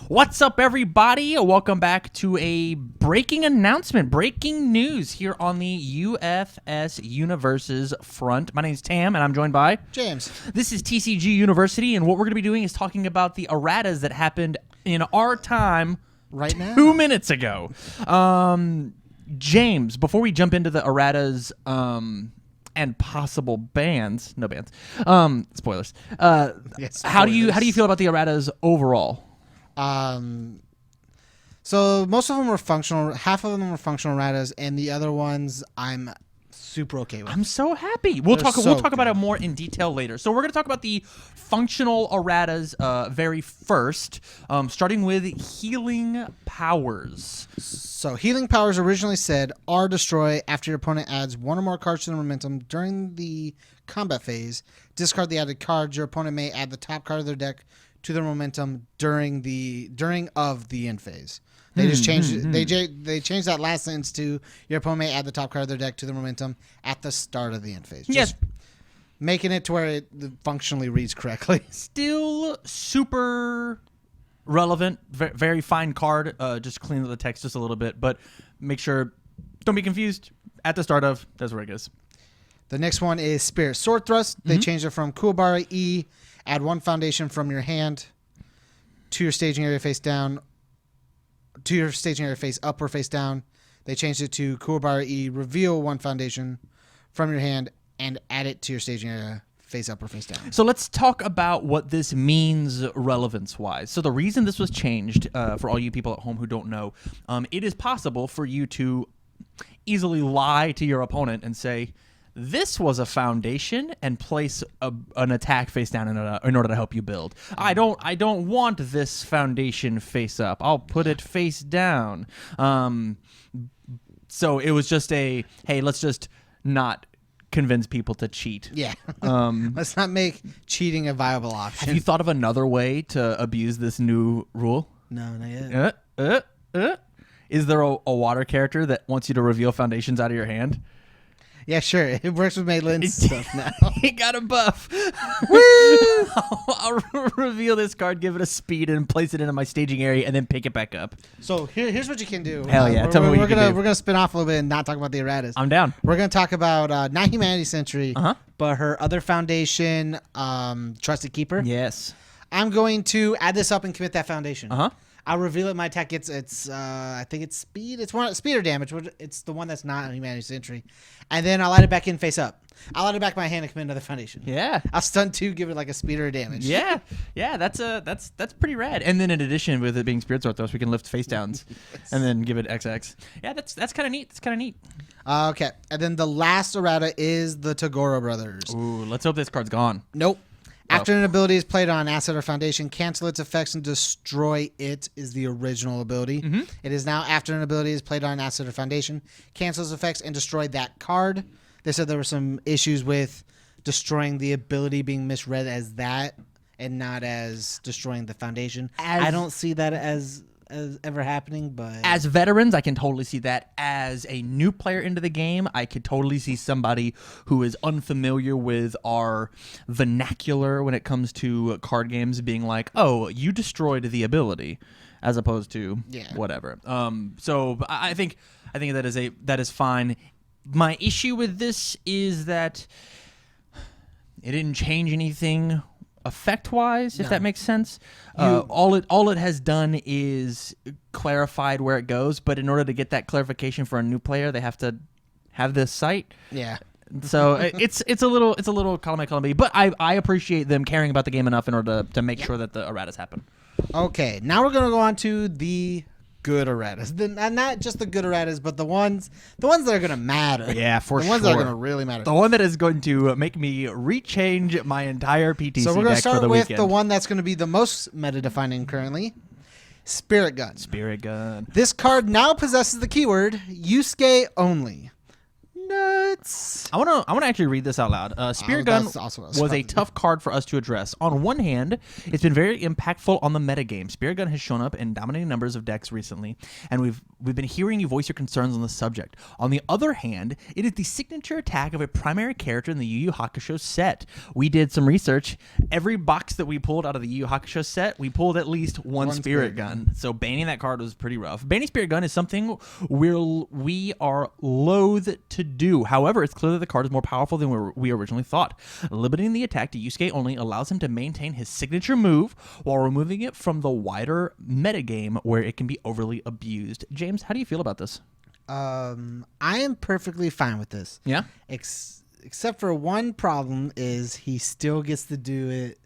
What's up, everybody? Welcome back to a breaking announcement, breaking news here on the UFS Universus front. My name is Tam, and I'm joined by James. This is TCG University, and what we're going to be doing is talking about the erratas that happened in our time Right now. 2 minutes ago. James, before we jump into the erratas and possible bans, no bans, spoilers. Yes, How do you spoilers. feel about the erratas overall? So most of them were functional. Half of them were functional erratas, and the other ones I'm super okay with. I'm so happy. We'll They're talk so about it good. more in detail later. So we're going to talk about the functional erratas very first, starting with healing powers. So healing powers originally said R destroy after your opponent adds one or more cards to the momentum during the combat phase. Discard the added cards. Your opponent may add the top card of their deck to their momentum during the end phase. They just changed it. They changed that last sentence to your opponent may add the top card of their deck to the momentum at the start of the end phase. Yes. Just making it to where it functionally reads correctly. Still super relevant, very fine card. Just clean up the text just a little bit, but make sure, don't be confused. At the start of, that's where it goes. The next one is Spirit Sword Thrust. They changed it from Kuwabara E, add one foundation from your hand to your staging area face down, to your staging area face up or face down. They changed it to Kuwabara E, reveal one foundation from your hand and add it to your staging area face up or face down. So let's talk about what this means relevance-wise. So the reason this was changed, for all you people at home who don't know, it is possible for you to easily lie to your opponent and say, this was a foundation, and place an attack face down in order to help you build. I don't want this foundation face up. I'll put it face down. So it was just hey, let's just not convince people to cheat. Yeah. Let's not make cheating a viable option. Have you thought of another way to abuse this new rule? No, not yet. Is there a water character that wants you to reveal foundations out of your hand? Yeah, sure. It works with Maitland's stuff now. He got a buff. Woo! I'll reveal this card, give it a speed, and place it into my staging area, and then pick it back up. So here's what you can do. Hell yeah. Tell me what you can do. We're gonna spin off a little bit and not talk about the erratas. I'm down. We're gonna talk about not Humanity Century, but her other foundation, Trusted Keeper. Yes. I'm going to add this up and commit that foundation. I'll reveal it. My attack gets I think it's speed. It's one speed or damage. It's the one that's not Humanity Century, and then I'll add it back in face up. I'll add it back to my hand and commit another foundation. Yeah. I'll stun 2, give it like a speed or a damage. Yeah. That's pretty rad. And then in addition, with it being Spirit Sword Thrust, we can lift face downs and then give it XX. Yeah, that's kind of neat. That's kind of neat. Okay, and then the last errata is the Tagoro Brothers. Ooh, let's hope this card's gone. Nope. After an ability is played on an asset or foundation, cancel its effects and destroy it is the original ability. It is now after an ability is played on an asset or foundation, cancel its effects and destroy that card. They said there were some issues with destroying the ability being misread as that and not as destroying the foundation. I don't see that as ever happening, but as veterans, I can totally see that. As a new player into the game, I could totally see somebody who is unfamiliar with our vernacular when it comes to card games being like, "Oh, you destroyed the ability," as opposed to whatever. So I think that is fine. My issue with this is that it didn't change anything effect-wise, if that makes sense. All it has done is clarified where it goes, but in order to get that clarification for a new player, they have to have this site. Yeah. So it's a little column B, but I appreciate them caring about the game enough in order to make sure that the erratas happen. Okay, now we're gonna go on to the good erratas, and not just the good erratas, but the ones that are gonna matter. Yeah, for the sure. ones that are gonna really matter. The one that is going to make me rechange my entire PTC So we're gonna deck for start the with weekend. the one that's gonna be the most meta-defining currently, Spirit Gun. Spirit Gun. This card now possesses the keyword Yusuke only. Nani? What? I want to actually read this out loud. Spirit Gun that's also what I was was a about to do. tough card for us to address. On one hand, it's been very impactful on the metagame. Spirit Gun has shown up in dominating numbers of decks recently, and we've been hearing you voice your concerns on the subject. On the other hand, it is the signature attack of a primary character in the Yu Yu Hakusho set. We did some research. Every box that we pulled out of the Yu Yu Hakusho set, we pulled at least one Spirit Gun. So banning that card was pretty rough. Banning Spirit Gun is something we are loath to do. However, it's clear that the card is more powerful than we originally thought. Limiting the attack to Yusuke only allows him to maintain his signature move while removing it from the wider metagame where it can be overly abused. James, how do you feel about this? I am perfectly fine with this. Yeah? Except for one problem is he still gets to do it.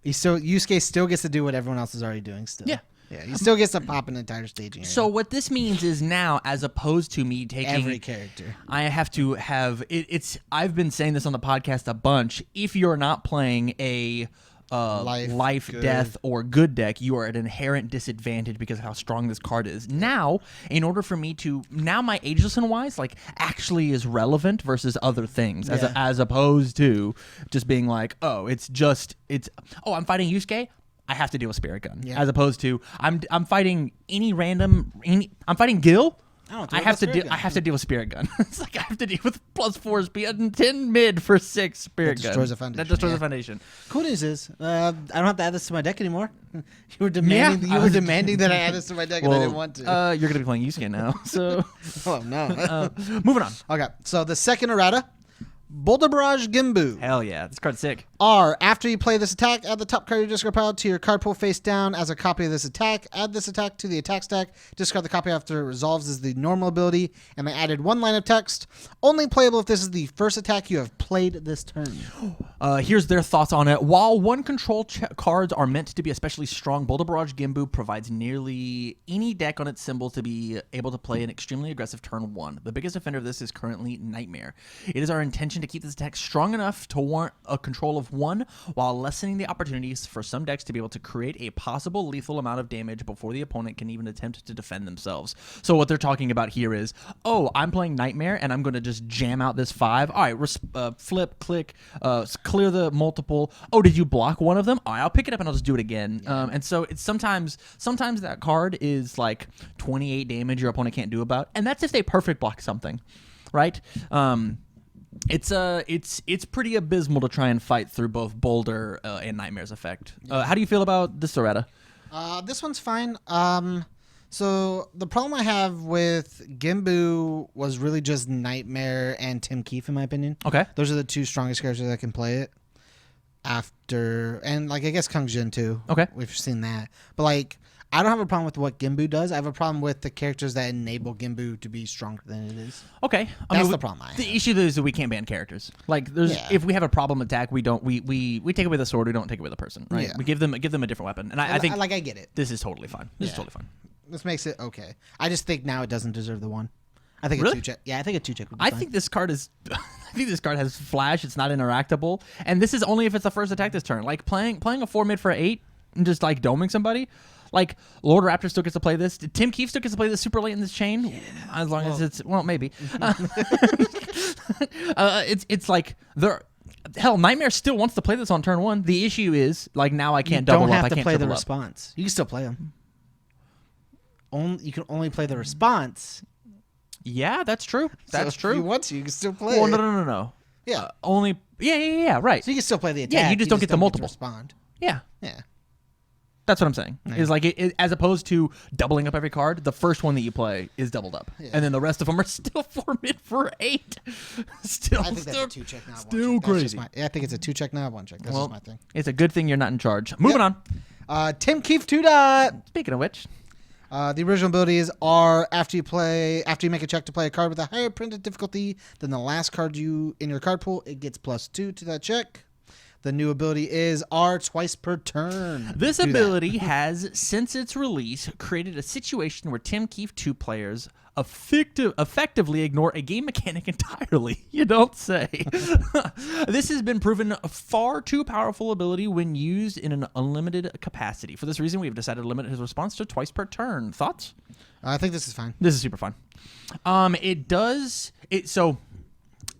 Yusuke still gets to do what everyone else is already doing still. Yeah. Yeah, he still gets to pop an entire staging area. So what this means is now, as opposed to me taking every character, I have to have it. I've been saying this on the podcast a bunch. If you're not playing a life, good. death, or good deck, you are at an inherent disadvantage because of how strong this card is. Now, in order for me to my Ageless and Wise actually is relevant versus other things, as opposed to just being like, I'm fighting Yusuke, I have to deal with Spirit Gun, as opposed to I'm fighting I'm fighting Gil. I have to deal with Spirit Gun. It's like I have to deal with +4 speed and 10 mid for 6 Spirit Gun. That destroys the foundation. Cool news is I don't have to add this to my deck anymore. You were demanding that I add this to my deck, and I didn't want to. You're gonna be playing Yusuke now, so oh no. Moving on. Okay, so the second errata, Boulder Barrage Gimbu. Hell yeah, this card's sick. After you play this attack, add the top card of your discard pile to your card pool face down as a copy of this attack. Add this attack to the attack stack. Discard the copy after it resolves as the normal ability. And I added one line of text. Only playable if this is the first attack you have played this turn. Here's their thoughts on it. While one control cards are meant to be especially strong, Boulder Barrage Gimbu provides nearly any deck on its symbol to be able to play an extremely aggressive turn 1. The biggest offender of this is currently Nightmare. It is our intention to keep this attack strong enough to warrant a control of 1 while lessening the opportunities for some decks to be able to create a possible lethal amount of damage before the opponent can even attempt to defend themselves. So what they're talking about here is, I'm playing Nightmare and I'm going to just jam out this 5. All right, flip, click, clear the multiple. Oh, did you block one of them? All right, I'll pick it up and I'll just do it again. And so it's sometimes that card is like 28 damage your opponent can't do about, and that's if they perfect block something, right? It's pretty abysmal to try and fight through both Boulder and Nightmare's effect. How do you feel about this errata? This one's fine. So the problem I have with Gimbu was really just Nightmare and Tim Keefe, in my opinion. Okay. Those are the two strongest characters that can play it. And I guess Kung Jin too. Okay. We've seen that. But I don't have a problem with what Gimbu does. I have a problem with the characters that enable Gimbu to be stronger than it is. Okay, That's the problem I have. The issue is that we can't ban characters. If we have a problem attack, we don't. We take away the sword. We don't take away the person. Right? Yeah. We give them a different weapon. And I think I get it. this is totally fine. This is totally fine. This makes it okay. I just think now it doesn't deserve the 1. I think Really? a 2-check. Yeah, I think a 2-check would be I fine. think this card is. I think this card has flash. It's not interactable, and this is only if it's the first attack this turn. Like playing a 4 mid for 8 and just doming somebody. Like Lord Raptor still gets to play this. Tim Keefe still gets to play this super late in this chain, as long as it's maybe. It's like hell. Nightmare still wants to play this on turn 1. The issue is now I can't double up. You don't I have to can't play the triple up. response. You can still play them. You can only play the response. Yeah, that's true. That's so true. If you want to, you can still play. Well, it. no. Yeah. Only. Yeah. Right. So you can still play the attack. You just don't get the multiple. Respond. Yeah. Yeah. That's what I'm saying. Is as opposed to doubling up every card, the first one that you play is doubled up, and then the rest of them are still 4 mid for 8. Still, I think that's a 2-check now. Still crazy. I think it's a 2-check now. 1-check. That's just my thing. It's a good thing you're not in charge. Moving on. Tim Keefe 2-dot. Speaking of which, the original abilities are after you make a check to play a card with a higher printed difficulty than the last card in your card pool, it gets +2 to that check. The new ability is R twice per turn. This ability has, since its release, created a situation where Tim Keefe 2 players effectively ignore a game mechanic entirely. You don't say. This has been proven a far too powerful ability when used in an unlimited capacity. For this reason, we have decided to limit his response to twice per turn. Thoughts? I think this is fine. This is super fun. So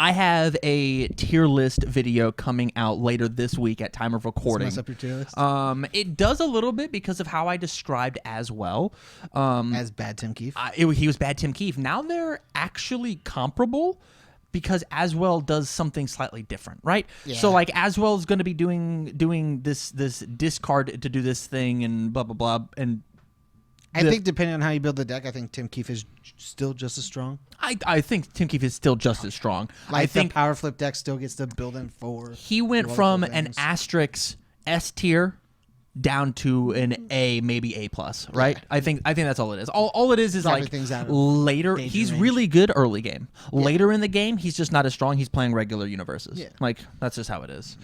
I have a tier list video coming out later this week at time of recording. Mess up your tier list? It does a little bit because of how I described as well. As bad Tim Keefe? He was bad Tim Keefe. Now they're actually comparable because Aswell does something slightly different, right? Yeah. So like Aswell is going to be doing this discard to do this thing and blah blah blah, and I think depending on how you build the deck, I think Tim Keefe is still just as strong. I think Tim Keefe is still just as strong. Like I think the power flip deck still gets to build in 4. he went from an asterisk S tier down to an A, maybe A plus, right? Yeah. I think that's all it is. All it is Dropping like things out of later. danger He's range. really good early game. Later in the game, he's just not as strong. He's playing regular Universus. Yeah. Like that's just how it is.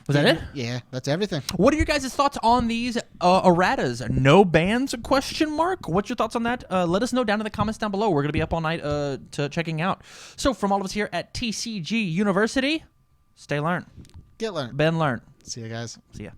Was that it? Yeah, that's everything. What are your guys' thoughts on these erratas? No bans? Question mark. What's your thoughts on that? Let us know down in the comments down below. We're gonna be up all night to checking out. So from all of us here at TCG University, stay learn. Get learned. Ben learn. See you guys. See ya.